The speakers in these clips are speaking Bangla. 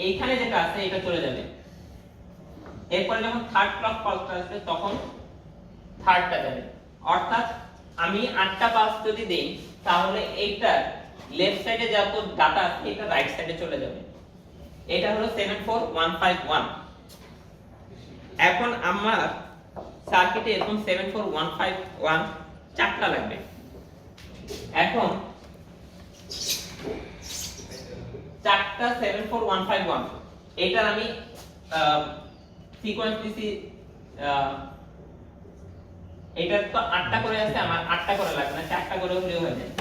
এইখানে যেটা আছে এটা চলে যাবে। এরপরে যখন থার্ড ক্লক পালসটা আসবে তখন থার্ডটা যাবে। অর্থাৎ আমি 8টা পালস যদি দেই তাহলে এইটার লেফট সাইডে যত ডাটা আছে এটা রাইট সাইডে চলে যাবে। এটা হলো 74151। এখন আমার সার্কিটে এরকম 74151 চারটা লাগবে। এখন চারটা 74151 এটার আমি সিকোয়েন্স দিছি। এটা তো 8টা করে আছে, আমার 8টা করে লাগবে না, 4টা করে হলেও হয়ে যায়।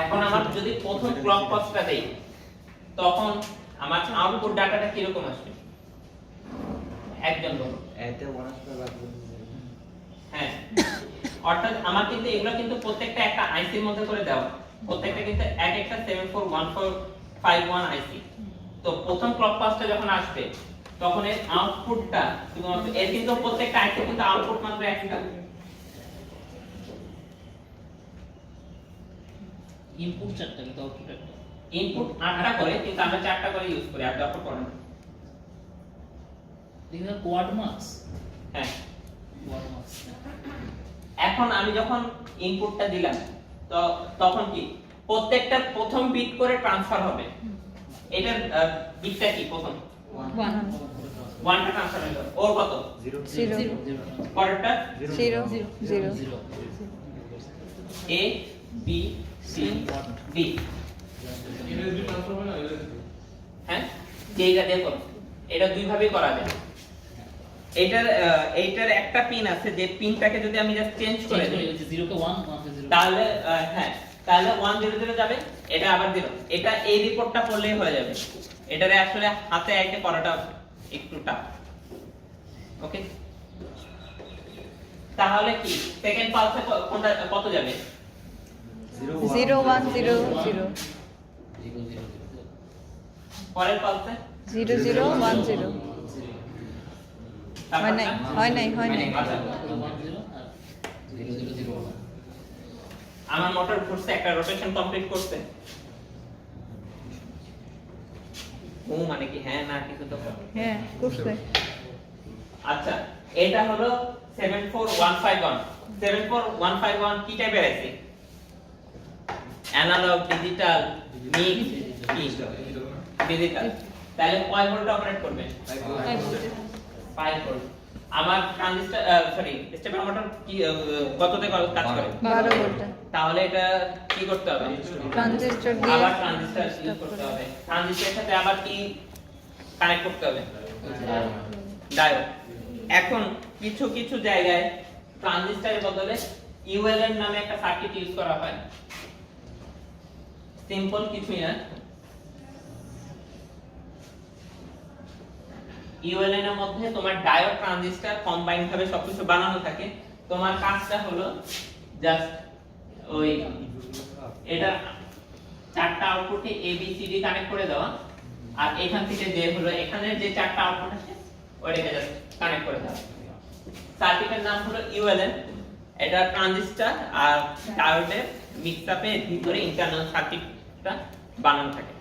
এখন আমার যদি প্রথম ক্লক পালসটা দেই তখন আমার আউটপুট ডাটাটা কি রকম আসবে একজন বলো। এতে 1 আসবে লাগবে। হ্যাঁ, অর্থাৎ আমার কিন্তু এগুলো কিন্তু প্রত্যেকটা একটা আইসির মধ্যে করে দেওয়া, প্রত্যেকটা কিন্তু এক একটা 74151 আইসি। তো প্রথম ক্লক পালসটা যখন আসবে তখন এর আউটপুটটা শুধুমাত্র এর কিন্তু প্রত্যেকটা আইসি কিন্তু আউটপুট মাত্র একটা, ইনপুট 4টা কিন্তু আউটপুট একটা। ইনপুট 8টা করে কিন্তু আমরা 4টা করে ইউজ করি, আর দরকার পড়ে না। এটা কোয়াড মার্কস। হ্যাঁ, কোয়াড মার্কস। এখন আমি যখন ইনপুটটা দিলাম তো তখন কি প্রত্যেকটা প্রথম বিট করে ট্রান্সফার হবে। এটার বিটটা কি প্রথম 1টা ট্রান্সফার হলো, ওর কত 0 পরেরটা 0 0 এ বি সি ডি। হ্যাঁ, যেটা দিয়ে করো এটা দুই ভাবে করা যায়। এইটার একটা পিন আছে যে পিনটাকে যদি আমি জাস্ট চেঞ্জ করে দিই 0 কে 1 1 কে 0 তাহলে হ্যাঁ, তাহলে 100 যাবে, এটা আবার 0। এটা এই রিপোর্টটা পড়লেই হয়ে যাবে। এটারে আসলে হাতে এঁকে করাটা একটু টাফ। ওকে, তাহলে কি সেকেন্ড পালসে কোনটা কত যাবে? 0 1 0 0 পরের পালসে 0 0 1 0 হয় নাই হয় নাই হয় নাই। আচ্ছা, 0 0 0 আমার মোটর ঘুরছে, একটা রোটেশন কমপ্লিট করছে। ও মানে কি হ্যাঁ না কিছু তো বলো। হ্যাঁ করছে। আচ্ছা, এটা হলো 74151। 74151 কি টাইপের আছে? Analog, digital, mix, digital. তাহলে কয় ভোল্ট অপারেট করবে? 5 ভোল্ট। আমার ট্রানজিস্টর সরি স্টেপার মোটর কি কততে কাজ করে? 12 ভোল্ট। তাহলে এটা কি করতে হবে? ট্রানজিস্টর দিয়ে আবার ট্রানজিস্টর ইউজ করতে হবে। ট্রানজিস্টরের সাথে আবার কি কানেক্ট করতে হবে? ডায়োড। এখন কিছু কিছু জায়গায় ট্রানজিস্টরের বদলে ইউএলএন নামে একটা সার্কিট ইউজ করা হয়। সিম্পল কিছুই না, ইউএলএন এর মধ্যে তোমার ডায়োড ট্রানজিস্টর কম্বাইন্ড ভাবে সবকিছু বানানো থাকে। তোমার কাজটা হলো জাস্ট ওই এটা চারটা আউটপুটে A B C D connect করে দেওয়া, আর এখান থেকে যে হলো এখানে যে চারটা আউটপুট আছে ওইটাকে জাস্ট কানেক্ট করে দেওয়া। সার্কিটের নাম হলো ইউএলএন। এটা ট্রানজিস্টর আর ডায়োডের মিক্সআপে ভিতরে ইন্টারনাল সার্কিটটা বানানো থাকে।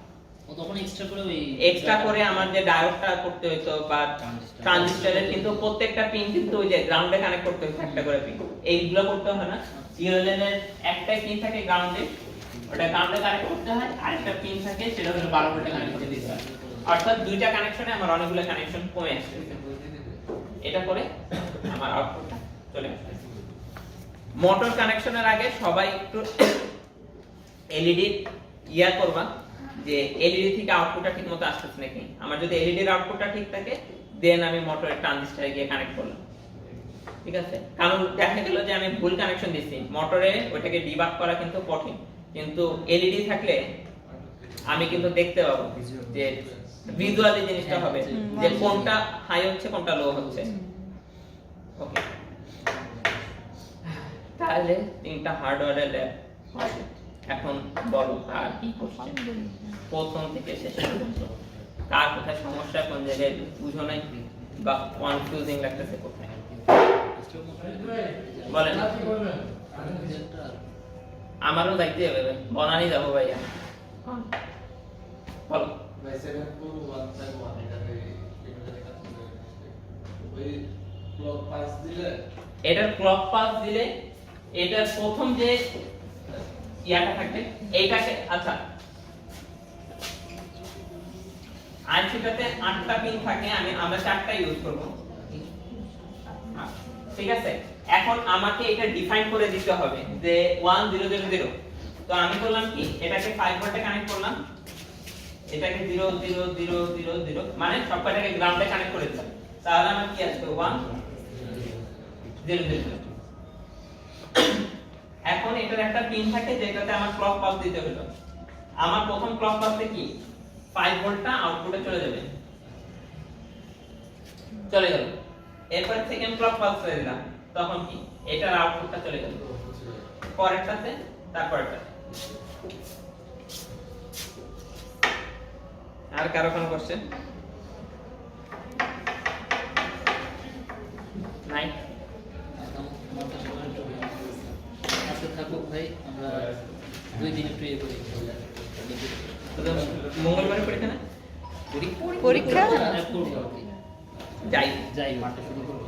ও তখন এক্সট্রা করে ওই এক্সট্রা করে আমার যে ডায়োডটা করতে হইতো বা ট্রানজিস্টরের কিন্তু প্রত্যেকটা পিন কিন্তু ওই যে গ্রাউন্ডে কানেক্ট করতে হইতো একটা করে পিন, এইগুলো করতে হয় না। ইউএলএন এর একটাই পিন থাকে গ্রাউন্ডে, ওটা গ্রাউন্ডে কানেক্ট করতে হয়, আর একটা পিন থাকে সেটা হলো 12 ভোল্টে কানেক্ট করে দিতে হয়। অর্থাৎ দুইটা কানেকশনে আমার অনেকগুলো কানেকশন কমে আসছে। এটা করে আমার আউটপুটটা চলে আসছে। মোটর কানেকশনের আগে সবাই একটু এলইডি ইয়া করবা যে এলইডি থেকে আউটপুটটা ঠিকমতো আসছে নাকি। আমার যদি এলইডি এর আউটপুটটা ঠিক থাকে দেন আমি মোটরের ট্রানজিস্টরে গিয়ে কানেক্ট করলাম, ঠিক আছে। কারণ দেখা গেল যে আমি ভুল কানেকশন দিছি, মোটরে ওটাকে ডিবাগ করা কিন্তু কঠিন, কিন্তু এলইডি থাকলে আমি কিন্তু দেখতে পাবো যে ভিজুয়ালি জিনিসটা হবে যে কোনটা হাই হচ্ছে কোনটা লো হচ্ছে। ওকে, তাহলে তিনটা হার্ডওয়্যারের ল্যাব এখন বলো আর কি কোশ্চেন প্রথম থেকে শেষ পর্যন্ত। কার কোথায় সমস্যা, কোন জায়গায় বুঝো নাই বা কনফিউজিং লাগতেছে কোথায় বলেন। আমারও যাইতে হবে ভাই, বনানি যাবো ভাইয়া। বলো। ভাই 74151 এটা কাজ করে। ওই ক্লক পাস দিলে এটার ক্লক পাস দিলে এটার প্রথম যে ইয়াটা থাকবে এইটাকে, আচ্ছা আইসিটাতে 8টা পিন থাকে, আমরা 4টা ইউজ করব, ঠিক আছে। এখন আমাকে এটা ডিফাইন করে দিতে হবে যে 1000, তো আমি করলাম কি, এটাকে 5 ভোল্টে কানেক্ট করলাম, এটাকে 00000 মানে সবকটাকে গ্রাউন্ডে কানেক্ট করে দিলাম, তাহলে আমার কি আসবে 1000। এখন এটার একটা পিন থাকে যেটাতে আমার ক্লক পাস দিতে হলো। আমার প্রথম ক্লক পাসে কি 5 ভোল্টটা আউটপুটে চলে যাবে, চলে গেল। এরপর সেকেন্ড ক্লক পাস করে দিলাম, তখন কি এটার আউটপুটটা চলে গেল পরেরটাতে, তারপরটাতে। আর কারো কোনো কোশ্চেন নাই? আজকে থাকুক ভাই, আমরা 2 দিন একটু ইয়ে করি। মঙ্গলবারে পরীক্ষা না? পরীক্ষা? হ্যাঁ, করবো আর কি। যাই যাই মাঠে শুরু করবো।